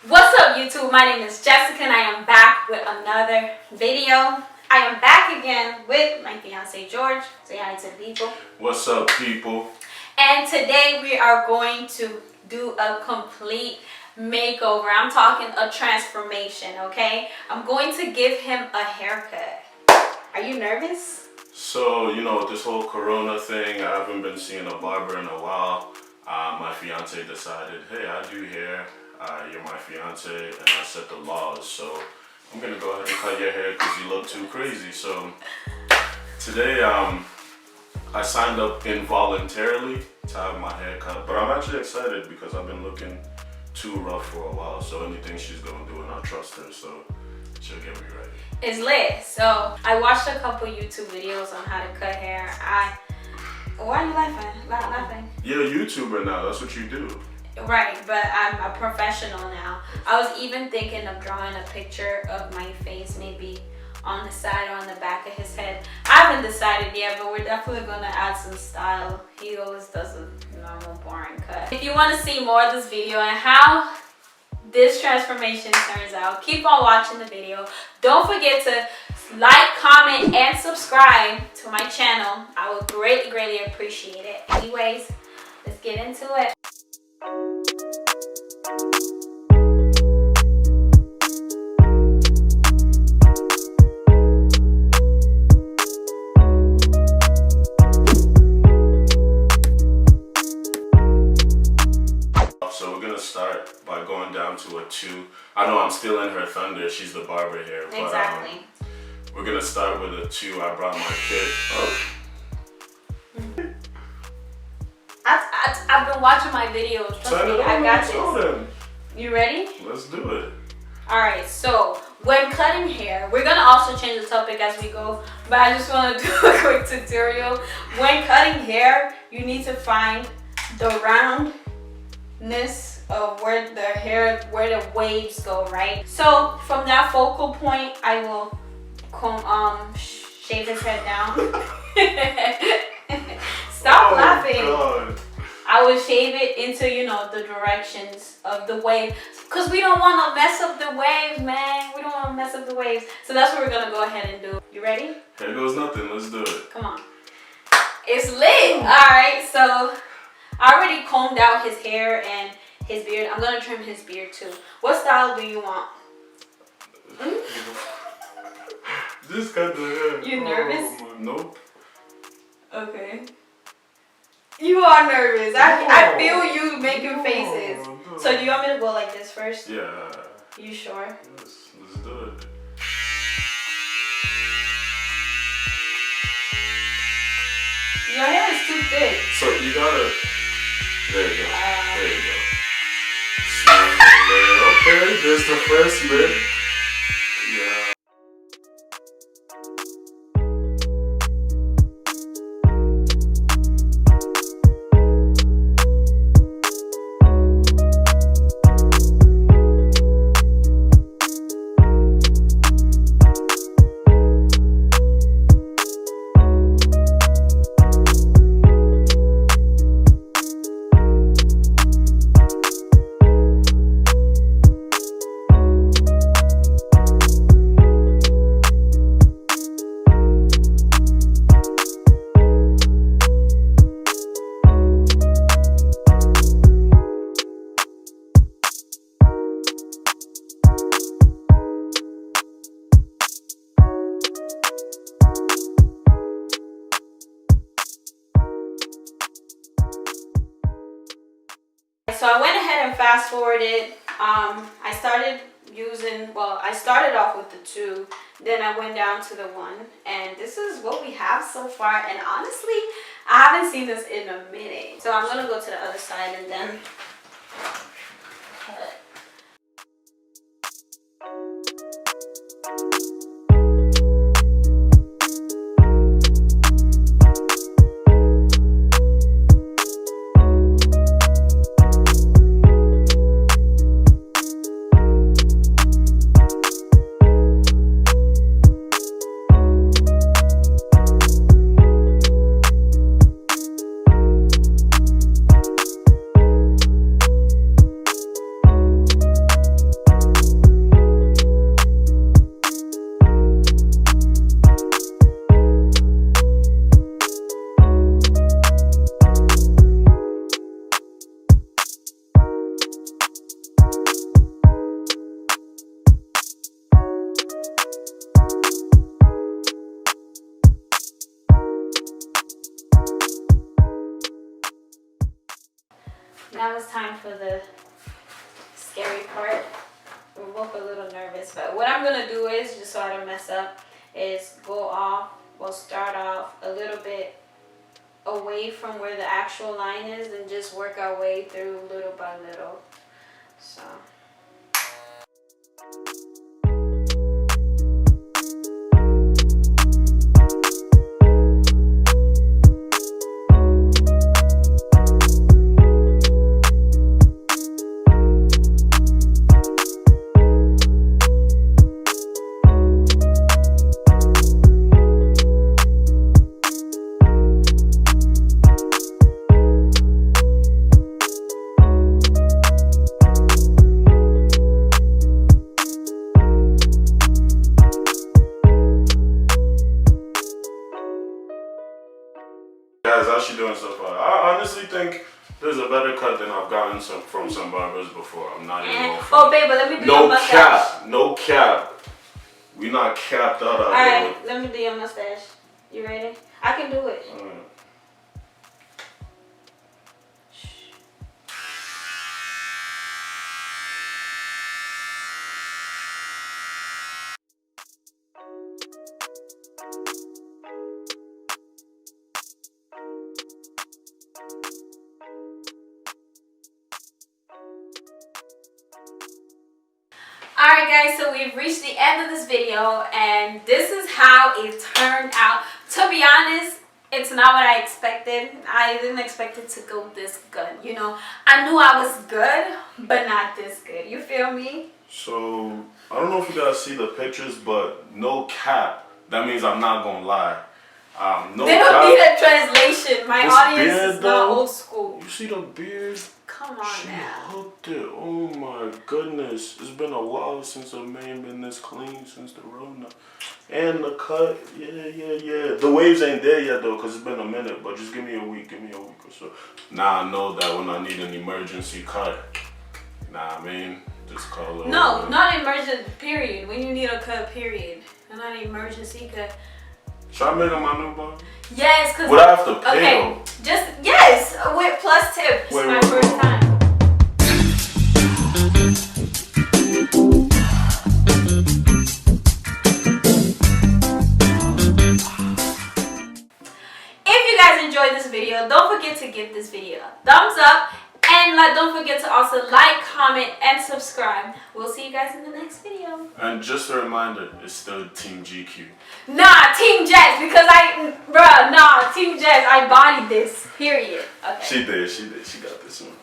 What's up, YouTube? My name is Jessica and I am back with another video. I am back again with my fiance George. Say hi to the people. What's up, people? And today we are going to do a complete makeover. I'm talking a transformation, okay? I'm going to give him a haircut. Are you nervous? So, with this whole corona thing, I haven't been seeing a barber in a while. My fiance decided, hey, I do hair. You're my fiance, and I set the laws. So I'm gonna go ahead and cut your hair because you look too crazy. So today, I signed up involuntarily to have my hair cut, but I'm actually excited because I've been looking too rough for a while. So anything she's gonna do, and I trust her, so she'll get me ready. It's lit. So I watched a couple YouTube videos on how to cut hair. Why are you laughing? You're a YouTuber now. That's what you do. Right, but I'm a professional now. I was even thinking of drawing a picture of my face, maybe on the side or on the back of his head. I haven't decided yet, but we're definitely gonna add some style. He always does a normal, boring cut. If you want to see more of this video and how this transformation turns out, keep on watching the video. Don't forget to like, comment, and subscribe to my channel. I would greatly appreciate it. Anyways, let's get into it. So we're gonna start by going down to a 2. I know I'm still in her thunder. She's the barber here. Exactly. But we're gonna start with a 2. I brought my kit. I've been watching my videos. Trust me, I got this. You ready? Let's do it. Alright, so when cutting hair, we're gonna also change the topic as we go, but I just want to do a quick tutorial. When cutting hair, you need to find the roundness of where the waves go, right? So from that focal point, I will shave his head down. Stop laughing. God. I would shave it into, the directions of the wave. Because we don't want to mess up the waves, man. We don't want to mess up the waves. So that's what we're going to go ahead and do. You ready? Here goes nothing. Let's do it. Come on. It's lit. Alright, so I already combed out his hair and his beard. I'm going to trim his beard too. What style do you want? Just cut the hair. You nervous? Nope. Okay. You are nervous. I feel you making faces. So do you want me to go like this first? Yeah. You sure? Yes, let's do it. Your hair is too thick. So you gotta. There you go. There you go. So, okay, just the first bit. Yeah. So I went ahead and fast forwarded. I started off with the 2, then I went down to the 1, and this is what we have so far. And honestly, I haven't seen this in a minute. So I'm gonna go to the other side and then cut. both a little nervous. But what I'm gonna do is, just so I don't mess up, is we'll start off a little bit away from where the actual line is and just work our way through little by little. So. Guys, how's she doing so far? I honestly think there's a better cut than I've gotten from some barbers before. I'm not even gonna front. Oh, babe, but let me do your mustache. No cap. We not capped out. Alright, let me do your mustache. You ready? I can do it. Alright. Alright guys, so we've reached the end of this video and this is how it turned out. To be honest, it's not what I expected. I didn't expect it to go this good, you know. I knew I was good, but not this good. You feel me? So, I don't know if you guys see the pictures, but no cap. That means I'm not gonna lie. No they don't need a translation. My this audience beard, is though, not old school. You see the beard? Come on She now. hooked it. Oh my goodness. It's been a while since a man been this clean since the Rona. And the cut, yeah. The waves ain't there yet though, cause it's been a minute. But just give me a week or so. Now I know that when I need an emergency cut, I mean, just call it. No, over. not emergent period. When you need a cut period, and not an emergency cut. Should I make it my new bar? Yes, cause Would I have to pay okay, though? just yes with plus tip. It's my first time. If you guys enjoyed this video, don't forget to give this video a thumbs up. And don't forget to also like, comment, and subscribe. We'll see you guys in the next video. And just a reminder, it's still Team GQ. Nah, Team Jess, because Team Jess, I bodied this, period. Okay. She did, she got this one.